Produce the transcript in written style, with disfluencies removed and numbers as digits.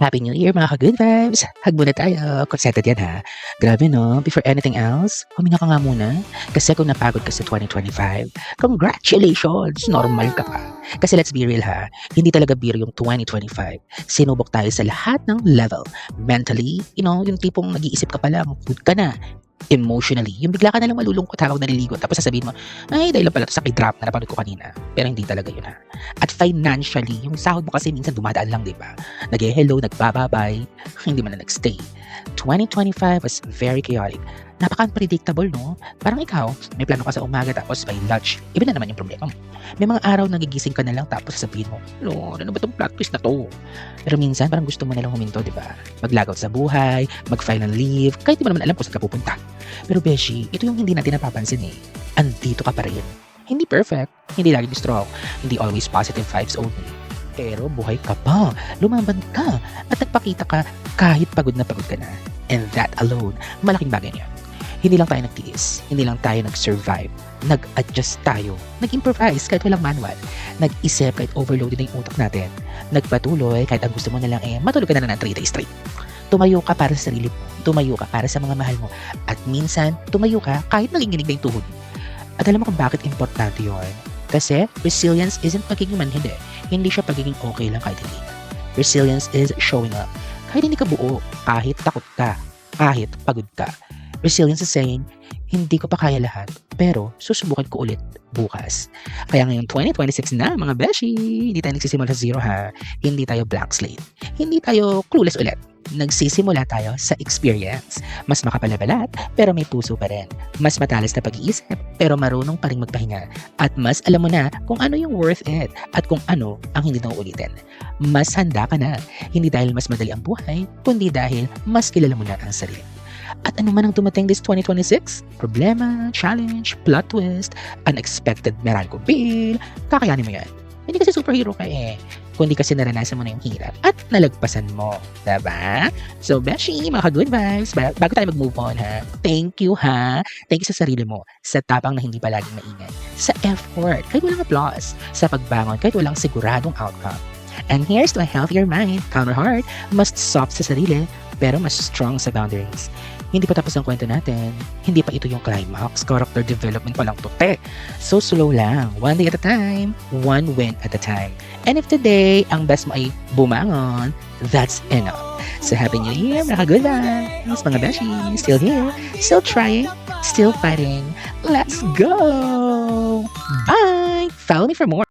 Happy New Year mga ka-good vibes! Hug muna tayo. Excited yan ha. Grabe no, before anything else, huminga ka nga muna. Kasi kung napagod ka sa 2025, congratulations! Normal ka pa. Kasi let's be real ha, hindi talaga beer yung 2025. Sinubok tayo sa lahat ng level. Mentally, yung tipong nag-iisip ka pa lang, good ka na. Emotionally, yung bigla ka na lang malulungkot habang naliligo tapos sasabihin mo, ay dahil lang pala to sa k-drop na napanood ko kanina. Pero hindi talaga yun ha. At financially, yung sahod mo kasi minsan dumadaan lang, di ba? Nag-hello, nagbababay, hindi man na nagstay. 2025 was very chaotic. Napaka-unpredictable, no? Parang ikaw, may plano ka sa umaga tapos by lunch, iba na naman yung problema mo. May mga araw nagigising ka na lang tapos sasabihin mo, Lord, ano ba itong plot twist na to? Pero minsan, parang gusto mo na lang huminto, di ba? Mag-log out sa buhay, mag-file ng leave, kahit di mo naman alam kung saan ka pupunta. Pero Beshi, ito yung hindi natin napapansin eh. Andito ka pa rin. Hindi perfect, hindi laging strong, hindi always positive vibes only. Pero buhay ka pa, lumaban ka, at nagpakita ka kahit pagod na pagod ka na. And that alone, malaking bagay niya. Hindi lang tayo nagtiis, hindi lang tayo nag-survive, nag-adjust tayo, nag-improvise kahit walang manual, nag-isip kahit overloaded na yung utak natin, nagpatuloy kahit ang gusto mo na lang matulog ka na ng 3 days straight. Tumayo ka para sa sarili mo, tumayo ka para sa mga mahal mo, at minsan, tumayo ka kahit nanginginig na yung tuhod mo. At alam mo kung bakit importante yun? Kasi resilience isn't pagiging manhid eh. Hindi siya pagiging okay lang kahit hindi. Resilience is showing up. Kahit hindi ka buo, kahit takot ka, kahit pagod ka. Resilience is saying, hindi ko pa kaya lahat, pero susubukan ko ulit bukas. Kaya ngayong 2026 na mga beshi, hindi tayo nagsisimula sa zero ha. Hindi tayo blank slate. Hindi tayo clueless ulit. Nagsisimula tayo sa experience. Mas makapalabalat, pero may puso pa rin. Mas matalas na pag-iisip, pero marunong pa rin magpahinga. At mas alam mo na kung ano yung worth it at kung ano ang hindi na uulitin. Mas handa ka na. Hindi dahil mas madali ang buhay, kundi dahil mas kilala mo na ang sarili. At ano man ang dumating this 2026, problema, challenge, plot twist, unexpected Meralco bill, kakayanin mo yan. Hindi kasi superhero ka eh, kundi kasi naranasan mo na yung hirap at nalagpasan mo, diba? So, Beshi, mga good vibes, bago tayo mag-move on ha, thank you ha, thank you sa sarili mo, sa tapang na hindi palaging maingay, sa effort, kahit walang applause, sa pagbangon, kahit walang siguradong outcome. And here's to a healthier mind, calmer heart, mas soft sa sarili, pero mas strong sa boundaries. Hindi pa tapos ang kwento natin. Hindi pa ito yung climax. Character development pa lang to, te. So slow lang. One day at a time. One win at a time. And if today, ang best mo ay bumangon, that's enough. So Happy New Year, mga good vibes, mga beshi. Still here, still trying, still fighting. Let's go! Bye! Follow me for more.